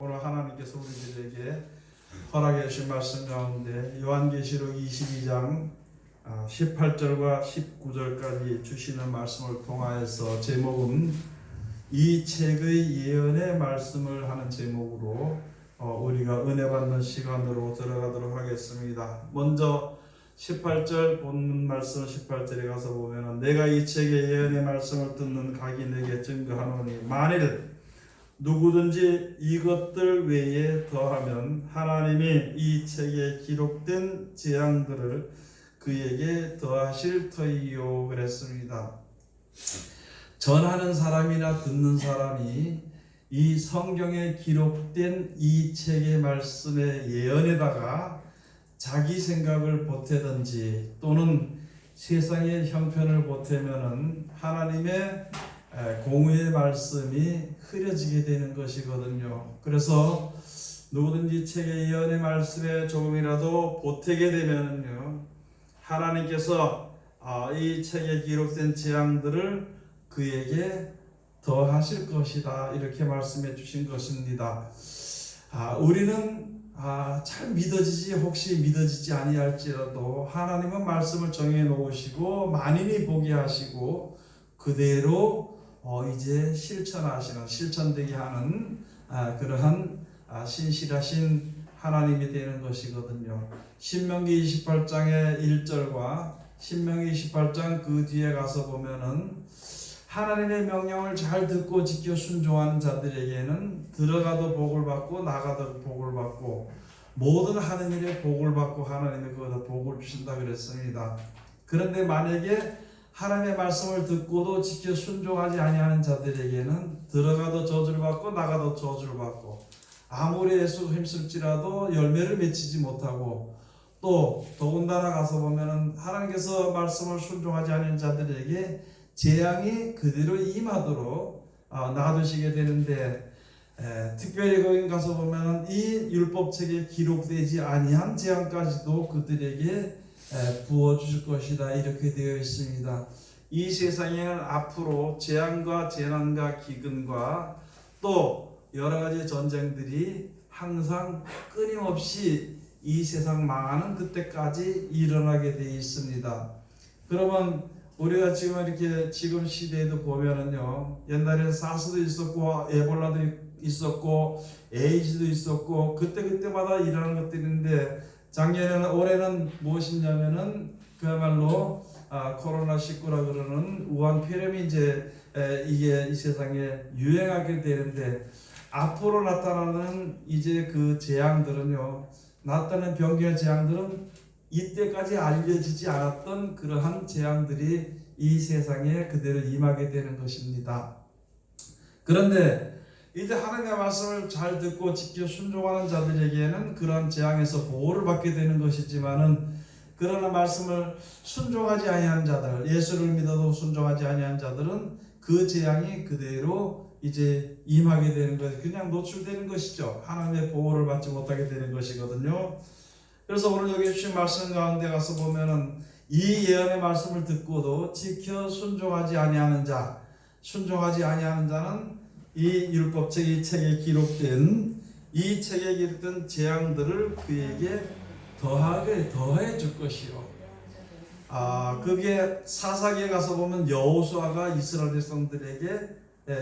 오늘 하나님께서 우리들에게 허락해 주신 말씀 가운데 요한계시록 22장 18절과 19절까지 주시는 말씀을 통하여서 제목은 이 책의 예언의 말씀을 하는 제목으로 우리가 은혜 받는 시간으로 들어가도록 하겠습니다. 먼저 18절 본문 말씀 18절에 가서 보면은 내가 이 책의 예언의 말씀을 듣는 각이 내게 증거하노니 만일 누구든지 이것들 외에 더하면 하나님이 이 책에 기록된 재앙들을 그에게 더하실 터이요 그랬습니다. 전하는 사람이나 듣는 사람이 이 성경에 기록된 이 책의 말씀의 예언에다가 자기 생각을 보태든지 또는 세상의 형편을 보태면은 하나님의 공의의 말씀이 흐려지게 되는 것이거든요. 그래서 누구든지 책의 예언의 말씀에 조금이라도 보태게 되면요, 하나님께서 이 책에 기록된 재앙들을 그에게 더하실 것이다, 이렇게 말씀해 주신 것입니다. 우리는 잘 믿어지지 혹시 믿어지지 아니할지라도 하나님은 말씀을 정해 놓으시고 만인이 보게 하시고 그대로 이제 실천되게 하는 그러한 신실하신 하나님이 되는 것이거든요. 신명기 28장의 1절과 신명기 28장 그 뒤에 가서 보면은 하나님의 명령을 잘 듣고 지켜 순종하는 자들에게는 들어가도 복을 받고 나가도 복을 받고 모든 하는 일에 복을 받고 하나님의 그것을 복을 주신다 그랬습니다. 그런데 만약에 하나님의 말씀을 듣고도 지켜 순종하지 아니하는 자들에게는 들어가도 저주를 받고 나가도 저주를 받고 아무리 애쓰고 힘쓸지라도 열매를 맺히지 못하고 또 더군다나 가서 보면은 하나님께서 말씀을 순종하지 않는 자들에게 재앙이 그대로 임하도록 놔두시게 되는데 특별히 거기 가서 보면은 이 율법책에 기록되지 아니한 재앙까지도 그들에게 부어주실 것이다, 이렇게 되어 있습니다. 이 세상에는 앞으로 재앙과 재난과 기근과 또 여러 가지 전쟁들이 항상 끊임없이 이 세상 망하는 그때까지 일어나게 되어 있습니다. 그러면 우리가 지금 시대에도 보면은요, 옛날에는 사스도 있었고 에볼라도 있었고 에이즈도 있었고 그때마다 일어나는 것들인데 작년에는 올해는 무엇이냐면은 그야말로 코로나19라 그러는 우한폐렴이 이제 이게 이 세상에 유행하게 되는데 앞으로 나타나는 이제 그 재앙들은요, 나타나는 병기의 재앙들은 이때까지 알려지지 않았던 그러한 재앙들이 이 세상에 그대로 임하게 되는 것입니다. 그런데 이제 하나님의 말씀을 잘 듣고 지켜 순종하는 자들에게는 그러한 재앙에서 보호를 받게 되는 것이지만은 그러나 말씀을 순종하지 아니한 자들, 예수를 믿어도 순종하지 아니한 자들은 그 재앙이 그대로 이제 임하게 되는 것, 그냥 노출되는 것이죠. 하나님의 보호를 받지 못하게 되는 것이거든요. 그래서 오늘 여기 주신 말씀 가운데 가서 보면은 이 예언의 말씀을 듣고도 지켜 순종하지 아니하는 자는 이 율법책 이 책에 기록된 이 책에 기록된 재앙들을 그에게 더해 줄 것이요. 그게 사사기에 가서 보면 여호수아가 이스라엘 백성들에게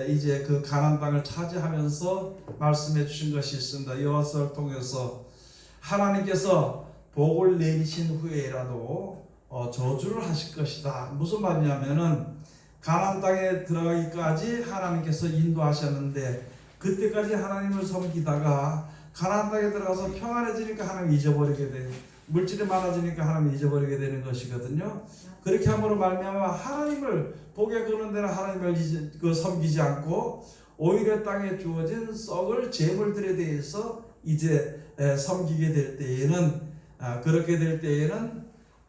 이제 그 가나안 땅을 차지하면서 말씀해 주신 것이 있습니다. 여호수아를 통해서 하나님께서 복을 내리신 후에라도 저주를 하실 것이다. 무슨 말이냐면은 가나안 땅에 들어가기까지 하나님께서 인도하셨는데 그때까지 하나님을 섬기다가 가나안 땅에 들어가서 평안해지니까 하나님 잊어버리게 돼요. 물질이 많아지니까 하나님 잊어버리게 되는 것이거든요. 그렇게 함으로 말미암아 하나님을 복에 거는 데는 하나님을 섬기지 않고 오히려 땅에 주어진 썩을 재물들에 대해서 이제 섬기게 될 때에는 그렇게 될 때에는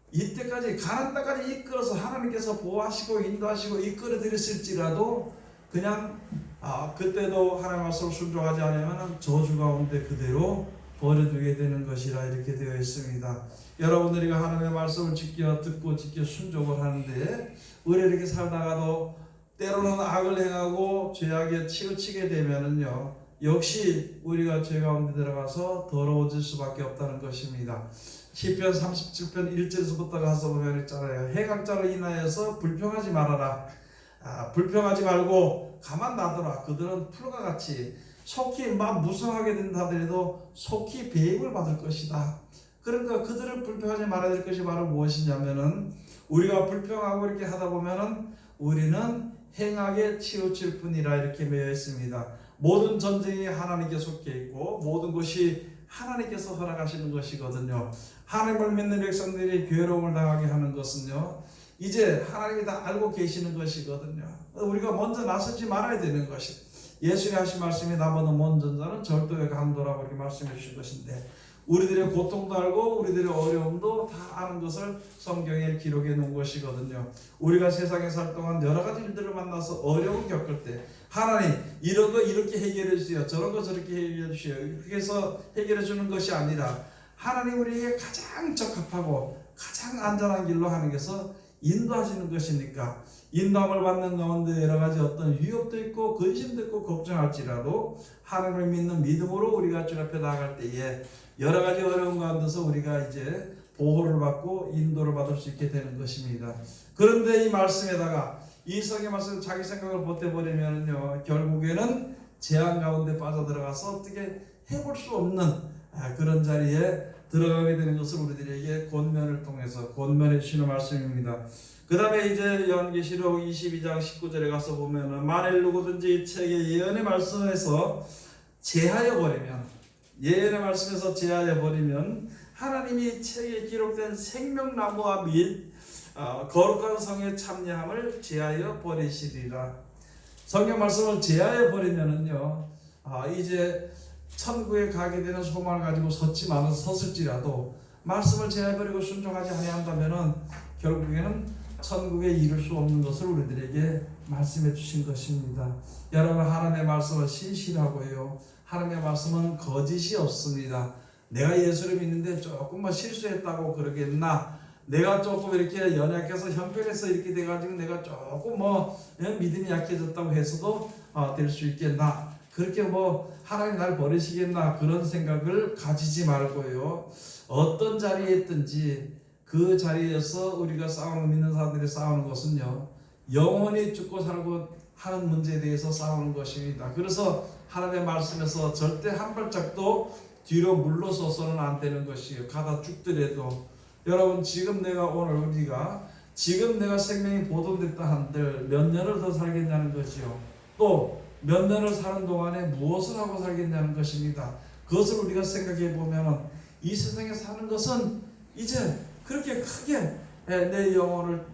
이때까지 가나안 땅까지 이끌어서 하나님께서 보호하시고 인도하시고 이끌어 드렸을지라도 그냥 그때도 하나님 말씀을 순종하지 않으면 저주 가운데 그대로 버려두게 되는 것이라 이렇게 되어 있습니다. 여러분들이 하나님의 말씀을 듣고 지켜 순종을 하는데 우리 이렇게 살다가도 때로는 악을 행하고 죄악에 치우치게 되면은요, 역시 우리가 죄 가운데 들어가서 더러워질 수밖에 없다는 것입니다. 시편 37편 1절에서부터 가서 보면 있잖아요. 행악자로 인하여서 불평하지 말아라. 불평하지 말고 가만 놔둬라. 그들은 풀과 같이 속히 막 무성하게 된다 하더라도 속히 배임을 받을 것이다. 그러니까 그들을 불평하지 말아야 될 것이 바로 무엇이냐면은 우리가 불평하고 이렇게 하다 보면은 우리는 행악에 치우칠 뿐이라 이렇게 되어 있습니다. 모든 전쟁이 하나님께 속해 있고 모든 것이 하나님께서 허락하시는 것이거든요. 하나님을 믿는 백성들이 괴로움을 당하게 하는 것은요, 이제 하나님이 다 알고 계시는 것이거든요. 우리가 먼저 나서지 말아야 되는 것이, 예수님 하신 말씀이 나보다 먼저 자는 절도의 강도라고 이렇게 말씀해 주신 것인데, 우리들의 고통도 알고 우리들의 어려움도 다 아는 것을 성경에 기록해 놓은 것이거든요. 우리가 세상에 살 동안 여러 가지 일들을 만나서 어려움 겪을 때 하나님 이런 거 이렇게 해결해 주세요, 저런 거 저렇게 해결해 주세요, 그렇게 해서 해결해 주는 것이 아니라 하나님 우리에게 가장 적합하고 가장 안전한 길로 하는 것은 인도하시는 것이니까, 인도함을 받는 가운데 여러 가지 어떤 위협도 있고 근심도 있고 걱정할지라도 하나님을 믿는 믿음으로 우리가 주 앞에 나아갈 때에 여러 가지 어려운 가운데서 우리가 이제 보호를 받고 인도를 받을 수 있게 되는 것입니다. 그런데 이 말씀에다가 이 성의 말씀을 자기 생각을 보태버리면요, 결국에는 재앙 가운데 빠져들어가서 어떻게 해볼 수 없는 그런 자리에 들어가게 되는 것을 우리들에게 권면을 통해서 권면해 주시는 말씀입니다. 그 다음에 이제 요한계시록 22장 19절에 가서 보면은 만일 누구든지 책의 예언의 말씀에서 제하여 버리면, 예언의 말씀에서 제하여 버리면 하나님이 책에 기록된 생명나무와 및 거룩한 성의 참여함을 제하여 버리시리라. 성경 말씀을 제하여 버리면은요, 이제 천국에 가게 되는 소망을 가지고 섰지만은 섰을지라도 말씀을 제하여 버리고 순종하지 아니한다면은 결국에는 천국에 이룰 수 없는 것을 우리들에게 말씀해 주신 것입니다. 여러분, 하나님의 말씀은 신실하고요, 하나님의 말씀은 거짓이 없습니다. 내가 예수를 믿는데 조금 실수했다고 그러겠나, 내가 조금 이렇게 연약해서 형편에서 이렇게 돼가지고 내가 조금 믿음이 약해졌다고 해서도 될 수 있겠나, 그렇게 하나님 날 버리시겠나, 그런 생각을 가지지 말고요, 어떤 자리에 있든지 그 자리에서 우리가 믿는 사람들이 싸우는 것은요, 영원히 죽고 살고 하는 문제에 대해서 싸우는 것입니다. 그래서 하나님의 말씀에서 절대 한 발짝도 뒤로 물러서서는 안 되는 것이에요. 가다 죽더라도. 여러분, 지금 내가 생명이 보존됐다 한들 몇 년을 더 살겠냐는 것이요, 또 몇 년을 사는 동안에 무엇을 하고 살겠냐는 것입니다. 그것을 우리가 생각해 보면 이 세상에 사는 것은 이제 그렇게 크게 내 영혼을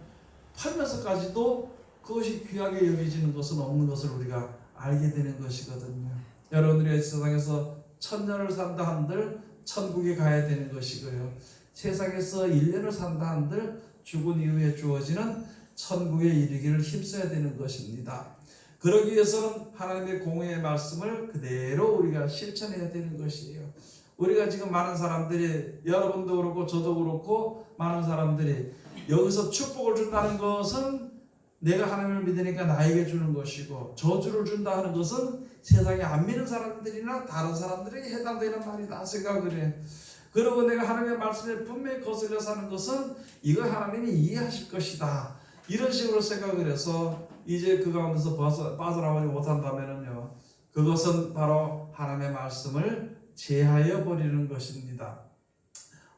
팔면서까지도 그것이 귀하게 여겨지는 것은 없는 것을 우리가 알게 되는 것이거든요. 여러분들이 세상에서 1000년을 산다 한들 천국에 가야 되는 것이고요, 세상에서 1년을 산다 한들 죽은 이후에 주어지는 천국에 이르기를 힘써야 되는 것입니다. 그러기 위해서는 하나님의 공의의 말씀을 그대로 우리가 실천해야 되는 것이에요. 우리가 지금 많은 사람들이, 여러분도 그렇고 저도 그렇고 많은 사람들이 여기서 축복을 준다는 것은 내가 하나님을 믿으니까 나에게 주는 것이고, 저주를 준다 하는 것은 세상에 안 믿는 사람들이나 다른 사람들에게 해당되는 말이다 생각을 해. 그리고 내가 하나님의 말씀에 분명히 거슬려 사는 것은 이거 하나님이 이해하실 것이다, 이런 식으로 생각을 해서 이제 그 가운데서 빠져나오지 못한다면요, 그것은 바로 하나님의 말씀을 제하여 버리는 것입니다.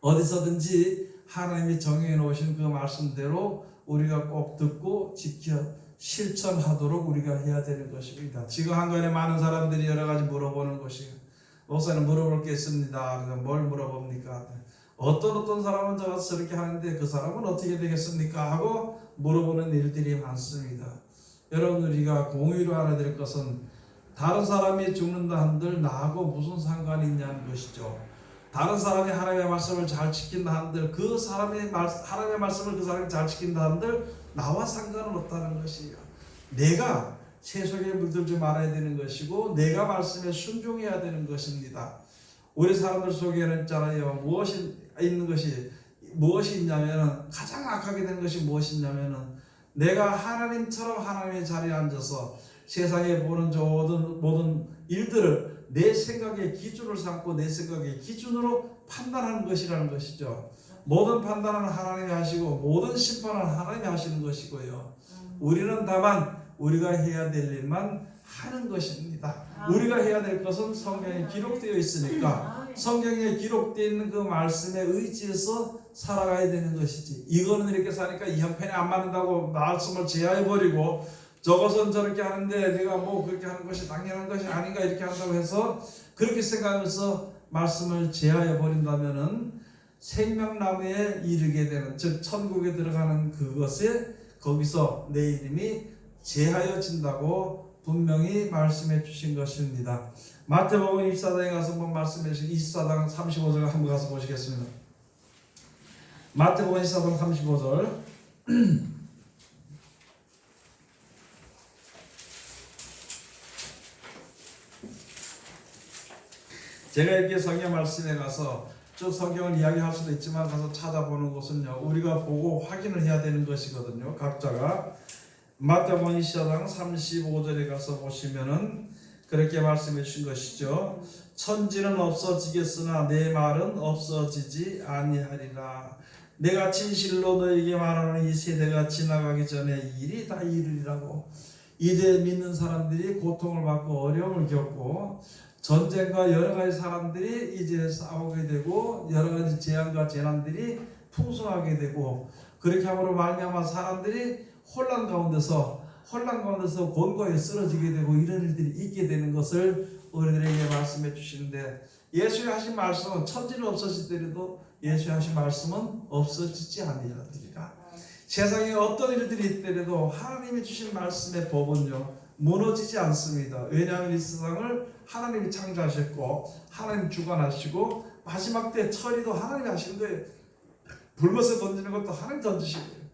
어디서든지 하나님이 정해 놓으신 그 말씀대로 우리가 꼭 듣고 지켜 실천하도록 우리가 해야 되는 것입니다. 지금 한간에 많은 사람들이 여러 가지 물어보는 것이에요. 목사님, 물어볼 게 있습니다. 뭘 물어봅니까? 어떤 사람은 저렇게 하는데 그 사람은 어떻게 되겠습니까? 하고 물어보는 일들이 많습니다. 여러분, 우리가 공의로 알아야 될 것은 다른 사람이 죽는다 한들 나하고 무슨 상관이 있냐는 것이죠. 다른 사람이 하나님의 말씀을 잘 지킨다 한들 하나님의 말씀을 그 사람이 잘 지킨다 한들 나와 상관은 없다는 것이에요. 내가 세속에 물들지 말아야 되는 것이고 내가 말씀에 순종해야 되는 것입니다. 우리 사람들 속에는 있잖아요, 무엇이 있냐면, 가장 악하게 되는 것이 무엇이냐면, 내가 하나님처럼 하나님의 자리에 앉아서 세상에 보는 모든 일들을 내 생각의 기준을 삼고 내 생각의 기준으로 판단하는 것이라는 것이죠. 모든 판단은 하나님이 하시고 모든 심판은 하나님이 하시는 것이고요. 우리는 다만 우리가 해야 될 일만 하는 것입니다. 우리가 해야 될 것은 성경에 기록되어 있으니까 성경에 기록되어 있는 그 말씀에 의지해서 살아가야 되는 것이지, 이거는 이렇게 사니까 이 형편에 안 맞는다고 말씀을 제하해버리고 저것은 저렇게 하는데 내가 뭐 그렇게 하는 것이 당연한 것이 아닌가 이렇게 한다고 해서 그렇게 생각하면서 말씀을 제하해 버린다면은 생명나무에 이르게 되는, 즉 천국에 들어가는 그것에 거기서 내 이름이 제하여진다고 분명히 말씀해 주신 것입니다. 마태복음 24장에 가서 한번 말씀해 주신 24장 35절 한번 가서 보시겠습니다. 마태복음 24장 35절 제가 이렇게 성경 말씀에 가서 쭉 성경을 이야기할 수도 있지만 가서 찾아보는 것은요, 우리가 보고 확인을 해야 되는 것이거든요. 각자가 마태복음 24장 35절에 가서 보시면은 그렇게 말씀해 주신 것이죠. 천지는 없어지겠으나 내 말은 없어지지 아니하리라. 내가 진실로 너에게 말하는 이 세대가 지나가기 전에 일이 다 이르리라고. 이제 믿는 사람들이 고통을 받고 어려움을 겪고 전쟁과 여러 가지 사람들이 이제 싸우게 되고 여러 가지 재앙과 재난들이 풍성하게 되고, 그렇게 함으로 말미암아 사람들이 혼란 가운데서 곤고하게 쓰러지게 되고 이런 일들이 있게 되는 것을 우리들에게 말씀해 주시는데, 예수의 하신 말씀은 천지는 없어지더라도 예수의 하신 말씀은 없어지지 아니하리라. 세상에 어떤 일들이 있더라도 하나님이 주신 말씀의 법은요 무너지지 않습니다. 왜냐하면 이 세상을 하나님이 창조하셨고 하나님 주관하시고 마지막 때 처리도 하나님이 하시는 거예요. 불못에 던지는 것도 하나님 던지시고요,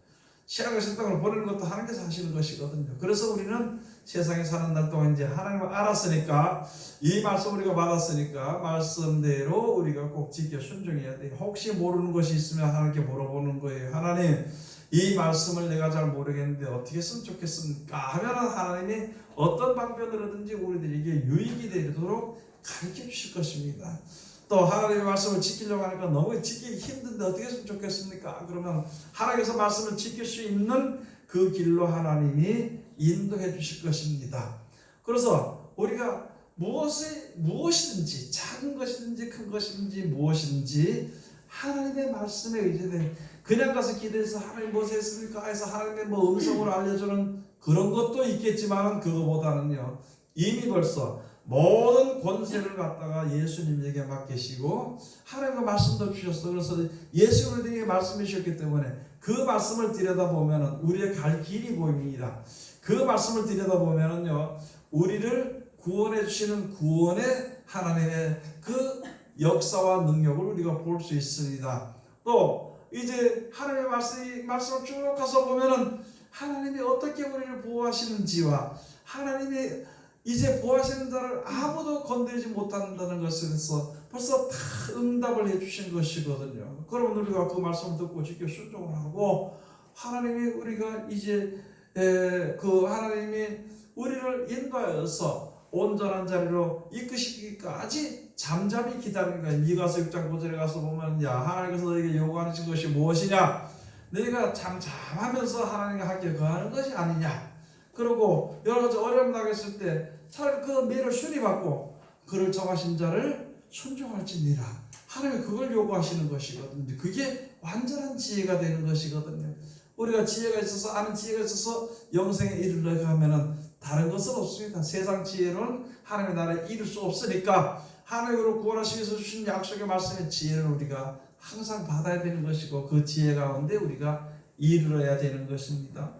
신앙의 세상을 보내는 것도 하나님께서 하시는 것이거든요. 그래서 우리는 세상에 사는 날 동안 이제 하나님을 알았으니까, 이 말씀 우리가 받았으니까 말씀대로 우리가 꼭 지켜 순종해야 돼요. 혹시 모르는 것이 있으면 하나님께 물어보는 거예요. 하나님, 이 말씀을 내가 잘 모르겠는데 어떻게 했으면 좋겠습니까? 하면 하나님이 어떤 방편으로든지 우리들에게 유익이 되도록 가르쳐 주실 것입니다. 또 하나님의 말씀을 지키려고 하니까 너무 지키기 힘든데 어떻게 했으면 좋겠습니까? 그러면 하나님께서 말씀을 지킬 수 있는 그 길로 하나님이 인도해 주실 것입니다. 그래서 우리가 무엇이든지 작은 것이든지 큰 것이든지 무엇이든지 하나님의 말씀에 의지돼, 그냥 가서 기도해서 하나님 무엇 했습니까? 해서 하나님의 뭐 음성으로 알려주는 그런 것도 있겠지만 그거보다는요 이미 벌써 모든 권세를 갖다가 예수님에게 맡기시고 하나님의 말씀도 주셨어. 그래서 예수 우리에게 말씀해 주셨기 때문에 그 말씀을 들여다보면 우리의 갈 길이 보입니다. 그 말씀을 들여다보면요 우리를 구원해 주시는 구원의 하나님의 그 역사와 능력을 우리가 볼 수 있습니다. 또 이제 하나님의 말씀을 쭉 가서 보면은 하나님이 어떻게 우리를 보호하시는지와 하나님이 이제 보호하시는 자를 아무도 건드리지 못한다는 것에서 벌써 다 응답을 해주신 것이거든요. 그러면 우리가 그 말씀을 듣고 지켜 순종을 하고 하나님이 우리가 이제 그 하나님이 우리를 인도하여서 온전한 자리로 이끄시기까지 잠잠히 기다리는 거예요. 미가서 6장 9절에 가서 보면 야 하나님께서 너에게 요구하는 것이 무엇이냐, 너희가 잠잠하면서 하나님과 함께 거하는 것이 아니냐. 그리고 여러 가지 어려움 당했을 때 차라리 그 매를 순위 받고 그를 정하신 자를 순종할지니라. 하나님이 그걸 요구하시는 것이거든요. 그게 완전한 지혜가 되는 것이거든요. 우리가 지혜가 있어서 아는 지혜가 있어서 영생에 이르려고 하면은 다른 것은 없습니다. 세상 지혜로는 하나님의 나라에 이룰 수 없으니까 하나님으로 구원하시기 위해서 주신 약속의 말씀의 지혜를 우리가 항상 받아야 되는 것이고 그 지혜 가운데 우리가 이르러야 되는 것입니다.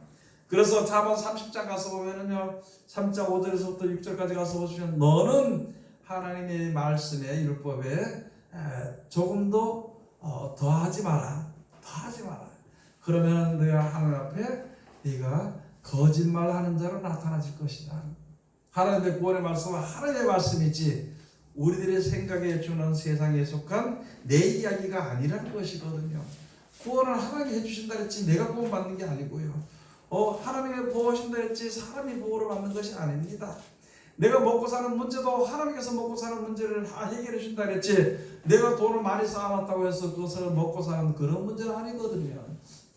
그래서 잠언 30장 가서 보면은요 3장 5절에서부터 6절까지 가서 보시면 너는 하나님의 말씀의 율법에 조금도 더하지 마라. 그러면 내가 하나님 앞에 네가 거짓말하는 자로 나타나질 것이다. 하나님의 구원의 말씀은 하나님의 말씀이지 우리들의 생각에 주는 세상에 속한 내 이야기가 아니라는 것이거든요. 구원을 하나님이 해주신다 했지 내가 구원받는 게 아니고요. 하나님의 보호하신다 했지 사람이 보호를 받는 것이 아닙니다. 내가 먹고 사는 문제도 하나님께서 먹고 사는 문제를 해결해 준다 그랬지, 내가 돈을 많이 쌓아놨다고 해서 그것을 먹고 사는 그런 문제는 아니거든요.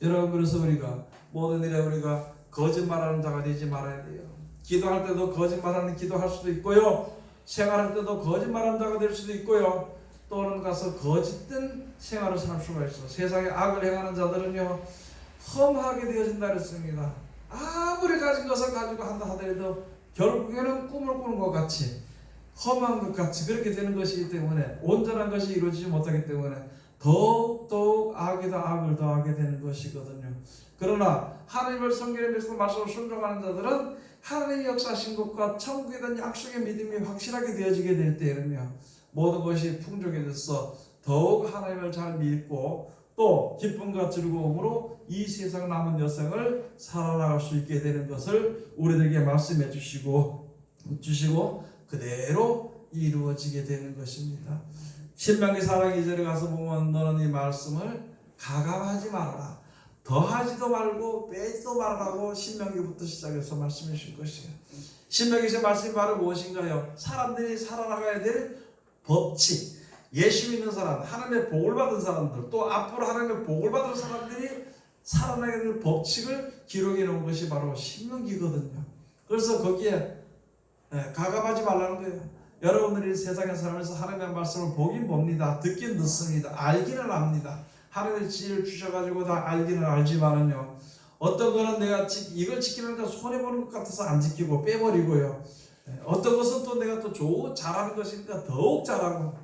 여러분, 그래서 우리가 모든 일에 우리가 거짓말하는 자가 되지 말아야 돼요. 기도할 때도 거짓말하는 기도할 수도 있고요, 생활할 때도 거짓말하는 자가 될 수도 있고요, 또는 가서 거짓된 생활을 살 수가 있어. 세상에 악을 행하는 자들은요 험하게 되어진다 그랬습니다. 아무리 가진 것을 가지고 한다 하더라도 결국에는 꿈을 꾸는 것 같이, 험한 것 같이 그렇게 되는 것이기 때문에, 온전한 것이 이루어지지 못하기 때문에 더욱 악에다 악을 더하게 되는 것이거든요. 그러나 하나님을 섬기는 백성 말씀을 순종하는 자들은 하나님의 역사하신 것과 천국에 대한 약속의 믿음이 확실하게 되어지게 될 때에는요 모든 것이 풍족해져서 더욱 하나님을 잘 믿고 또 기쁨과 즐거움으로 이 세상 남은 여생을 살아나갈 수 있게 되는 것을 우리들에게 말씀해 주시고 그대로 이루어지게 되는 것입니다. 신명기 4장 2절에 가서 보면 너는 이 말씀을 가감하지 말아라, 더하지도 말고 빼지도 말라고 신명기부터 시작해서 말씀해 주신 것이에요. 신명기에서 말씀이 바로 무엇인가요? 사람들이 살아나가야 될 법칙, 예수 믿는 사람, 하나님의 복을 받은 사람들, 또 앞으로 하나님의 복을 받을 사람들이 살아나게 될 법칙을 기록해 놓은 것이 바로 신명기거든요. 그래서 거기에 가감하지 말라는 거예요. 여러분들이 세상에 살면서 하나님의 말씀을 보긴 봅니다. 듣긴 듣습니다. 알기는 압니다. 하나님의 지혜를 주셔가지고 다 알기는 알지만은요, 어떤 거는 내가 이걸 지키는데 손해보는 것 같아서 안 지키고 빼버리고요, 어떤 것은 또 내가 또 잘하는 것이니까 더욱 잘하고,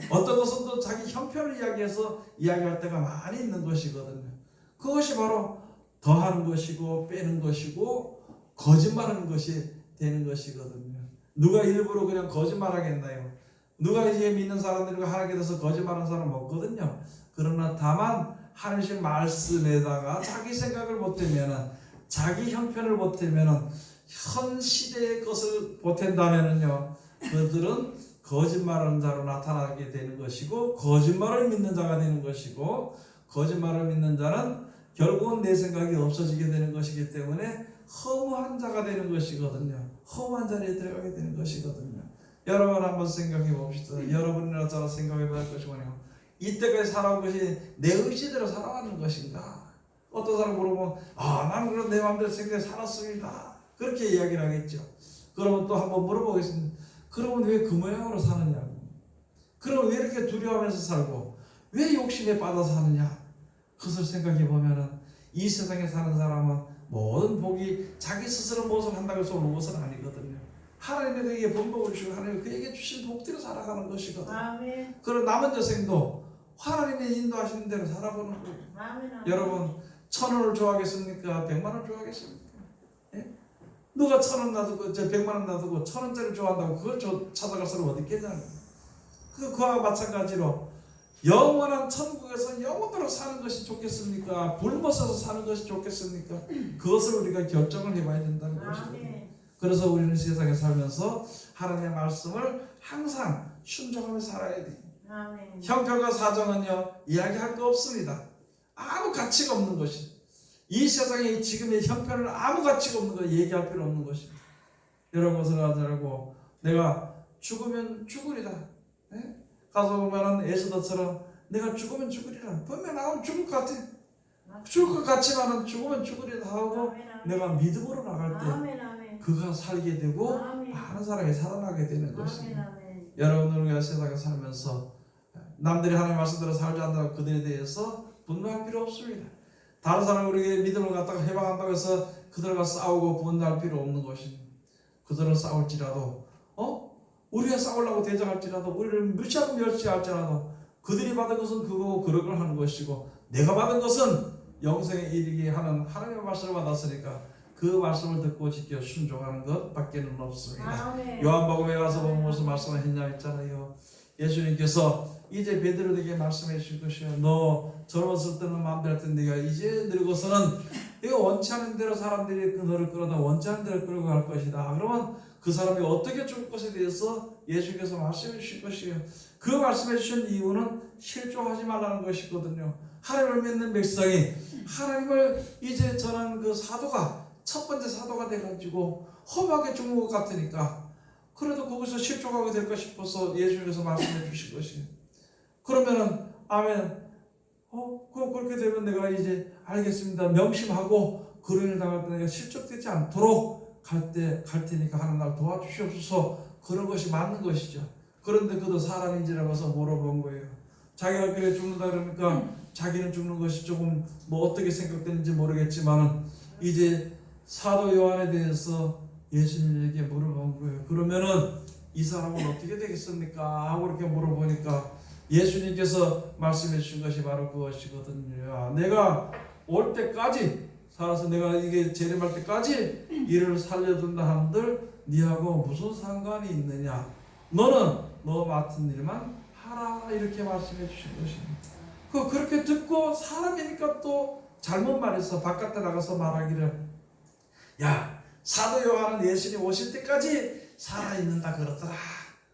어떤 것은 또 자기 형편을 이야기해서 이야기할 때가 많이 있는 것이거든요. 그것이 바로 더하는 것이고 빼는 것이고 거짓말하는 것이 되는 것이거든요. 누가 일부러 그냥 거짓말하겠나요? 누가 이제 믿는 사람들과 하나님께 대해서 거짓말하는 사람 없거든요. 그러나 다만 하나님의 말씀에다가 자기 생각을 보태면은, 자기 형편을 보태면은, 현 시대의 것을 보탠다면은요 그들은 거짓말하는 자로 나타나게 되는 것이고, 거짓말을 믿는 자가 되는 것이고, 거짓말을 믿는 자는 결국은 내 생각이 없어지게 되는 것이기 때문에 허무한 자가 되는 것이거든요. 허무한 자리에 들어가게 되는 것이거든요. 여러분 한번 생각해 봅시다. 여러분이나 저나 생각해 볼 것이 뭐냐면, 이때까지 살아온 것이 내 의지대로 살아왔는 것인가? 어떤 사람 물어보면 나는 그런 내 마음대로 생각해 살았습니다, 그렇게 이야기를 하겠죠. 그러면 또 한번 물어보겠습니다. 그러면 왜 그 모양으로 사느냐고? 그럼 왜 이렇게 두려워하면서 살고 왜 욕심에 빠져서 사느냐? 그것을 생각해 보면은 이 세상에 사는 사람은 모든 복이 자기 스스로 무엇을 한다고 해서 오는 것은 아니거든요. 하나님이 그에게 본복을 주시고 하나님이 그에게 주신 복대로 살아가는 것이거든요. 아멘. 그런 남은 여생도 하나님의 인도하시는 대로 살아보는 거예요. 아멘. 여러분 1,000원을 좋아하겠습니까? 100만원 좋아하겠습니까? 예? 누가 1,000원 놔두고 100만원 놔두고 1,000원짜리 좋아한다고 그걸 찾아갈 사람 어디 있겠냐는 거예요. 그와 마찬가지로 영원한 천국에서 영원으로 사는 것이 좋겠습니까? 불못에서 사는 것이 좋겠습니까? 그것을 우리가 결정을 해봐야 된다는 것입니다. 그래서 우리는 세상에 살면서 하나님의 말씀을 항상 순종하며 살아야 돼요. 형편과 사정은요 이야기할 거 없습니다. 아무 가치가 없는 것이, 이 세상에 지금의 형편은 아무 가치가 없는 거, 얘기할 필요 없는 것입니다. 여러분 것을 하자고 내가 죽으면 죽으리라. 네? 가서 보면은 에스더처럼 내가 죽으면 죽으리라. 분명 나오면 죽을 것 같아. 죽을 것 같지만은 죽으면 죽으리라 하고 내가 믿음으로 나갈 때 그가 살게 되고 많은 사람이 살아나게 되는 것입니다. 여러분들 우리가 세상에 살면서 남들이 하나님의 말씀대로 살지 않는다고 그들에 대해서 분노할 필요 없습니다. 다른 사람이 우리에게 믿음을 갖다가 해방한다고 해서 그들과 싸우고 분노할 필요 없는 것입니다. 그들은 싸울지라도 우리가 싸우려고 대적할지라도, 우리를 무시하고 멸시할지라도 그들이 받은 것은 그거고 그런 걸 하는 것이고, 내가 받은 것은 영생에 이르게 하는 하나님의 말씀을 받았으니까 그 말씀을 듣고 지켜 순종하는 것 밖에는 없습니다. 요한복음에 가서 보면 무슨 말씀을 했냐 했잖아요. 예수님께서 이제 베드로에게 말씀해 주실 것이요, 너 젊었을 때는 마음대로 했던 네가 이제 늙어서는 이거 원치 않은 대로 사람들이 너를 끌어다 원치 않은 대로 끌고 갈 것이다. 그러면 그 사람이 어떻게 죽을 것에 대해서 예수께서 말씀해 주실 것이에요. 그 말씀해 주신 이유는 실족하지 말라는 것이거든요. 하나님을 믿는 백성이 하나님을 이제 전한 그 사도가 첫 번째 사도가 돼가지고 험하게 죽는 것 같으니까 그래도 거기서 실족하게 될까 싶어서 예수님께서 말씀해 주신 것이에요. 그러면은 아멘. 그렇게 되면 내가 이제 알겠습니다. 명심하고 그런 일 당할 때 내가 실족되지 않도록 갈 테니까 하는 날 도와주시옵소서. 그런 것이 맞는 것이죠. 그런데 그도 사람인지라고서 물어본 거예요. 자기가 그래 죽는다 그러니까 자기는 죽는 것이 조금 뭐 어떻게 생각되는지 모르겠지만은 이제 사도 요한에 대해서 예수님에게 물어본 거예요. 그러면은 이 사람은 어떻게 되겠습니까? 하고 이렇게 물어보니까 예수님께서 말씀해 주신 것이 바로 그것이거든요. 내가 올 때까지 살아서 내가 이게 재림할 때까지 이를 살려둔다 한들 니하고 무슨 상관이 있느냐? 너는 너 맡은 일만 하라 이렇게 말씀해 주신 것입니다. 그렇게 듣고 사람이니까 또 잘못 말해서 바깥에 나가서 말하기를 야 사도 요한은 예수님 오실 때까지 살아있는다 그러더라.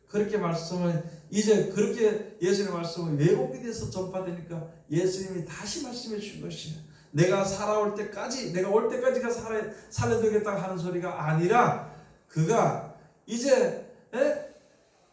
그렇게 말씀을 이제 그렇게 예수님의 말씀을 왜곡이 돼서 전파되니까 예수님이 다시 말씀해 주신 것이에요. 내가 살아올 때까지 내가 올 때까지가 살려주겠다 하는 소리가 아니라 그가 이제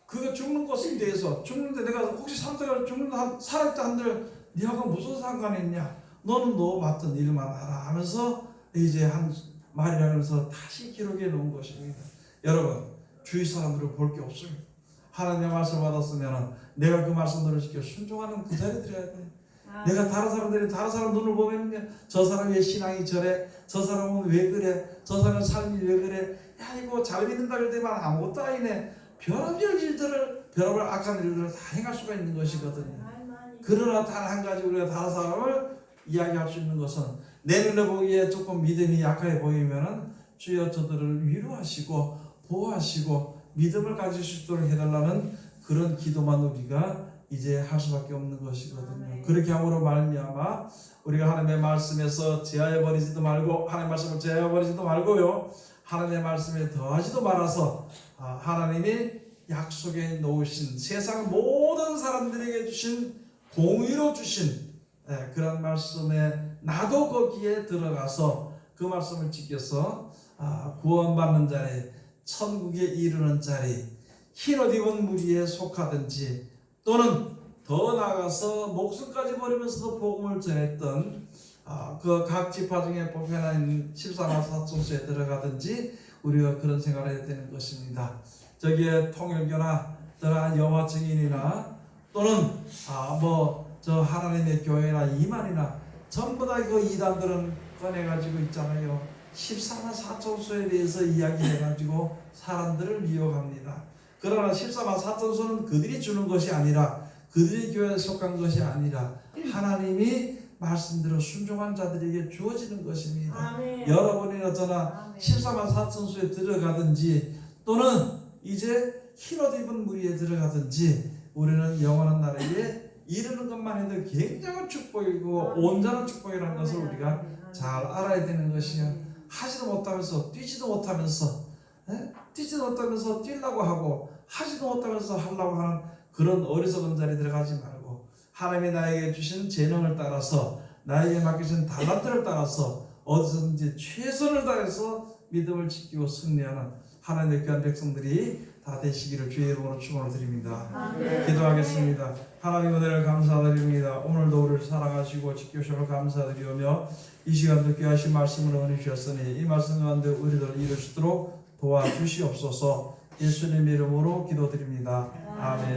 그가 죽는 것에 대해서 죽는데 내가 혹시 살아있다 한들 니하고 무슨 상관이 있냐? 너는 너 맡은 일만 하라 하면서 이제 한 말이라면서 다시 기록해 놓은 것입니다. 여러분 주위 사람들을 볼 게 없습니다. 하나님의 말씀 받았으면 내가 그 말씀대로 지켜 순종하는 그 자리에 들어가야 돼. 내가 다른 사람 눈을 보면 저 사람의 신앙이 저래, 저 사람은 왜 그래, 저 사람의 삶이 왜 그래, 야 이거 잘 믿는다 그러더만 아무것도 아니네. 별의별 악한 일들을 다 행할 수가 있는 것이거든요. 그러나 단 한 가지 우리가 다른 사람을 이야기할 수 있는 것은 내 눈에 보기에 조금 믿음이 약해 보이면은 주여 저들을 위로하시고 보호하시고 믿음을 가질 수 있도록 해달라는 그런 기도만 우리가 이제 할 수밖에 없는 것이거든요. 그렇게 함으로 말미암아 우리가 하나님의 말씀에서 제하여 버리지도 말고 하나님의 말씀을 제하여 버리지도 말고요. 하나님의 말씀에 더하지도 말아서 하나님이 약속에 놓으신 세상 모든 사람들에게 주신 공의로 주신 그런 말씀에 나도 거기에 들어가서 그 말씀을 지켜서 구원받는 자리 천국에 이르는 자리 흰옷 입은 무리에 속하든지 또는 더 나아가서 목숨까지 버리면서도 복음을 전했던 그 각 지파 중에 보편한 14만 사촌수에 들어가든지 우리가 그런 생각을 해야 되는 것입니다. 저기에 통일교나 또는 여호와 증인이나 또는 저 하나님의 교회나 이만이나 전부 다 그 이단들은 꺼내가지고 있잖아요. 14만 사촌수에 대해서 이야기해가지고 사람들을 미혹합니다. 그러나 14만 사촌수는 그들이 주는 것이 아니라 그들이 교회에 속한 것이 아니라 하나님이 말씀대로 순종한 자들에게 주어지는 것입니다. 아멘. 여러분이나 저나 14만 사촌수에 들어가든지 또는 이제 흰옷 입은 무리에 들어가든지 우리는 영원한 나라에 이르는 것만 해도 굉장한 축복이고 온전한 축복이라는 것을 우리가 잘 알아야 되는 것이요. 하지도 못하면서 뛰지도 못하면서 뛰려고 하고 하지도 못하면서 하려고 하는 그런 어리석은 자리에 들어가지 말고 하나님이 나에게 주신 재능을 따라서 나에게 맡기신 달란트를 따라서 어디서든지 최선을 다해서 믿음을 지키고 승리하는 하나님의 귀한 백성들이 다 되시기를 주의 이름으로 축원을 드립니다. 기도하겠습니다. 하나님 은혜를 감사드립니다. 오늘도 우리를 사랑하시고 지켜주셔서 감사드리오며 이 시간도 귀하신 말씀을 은혜 주셨으니 이 말씀 가운데 우리들을 이룰 수 있도록 도와주시옵소서. 예수님 이름으로 기도드립니다. 아멘.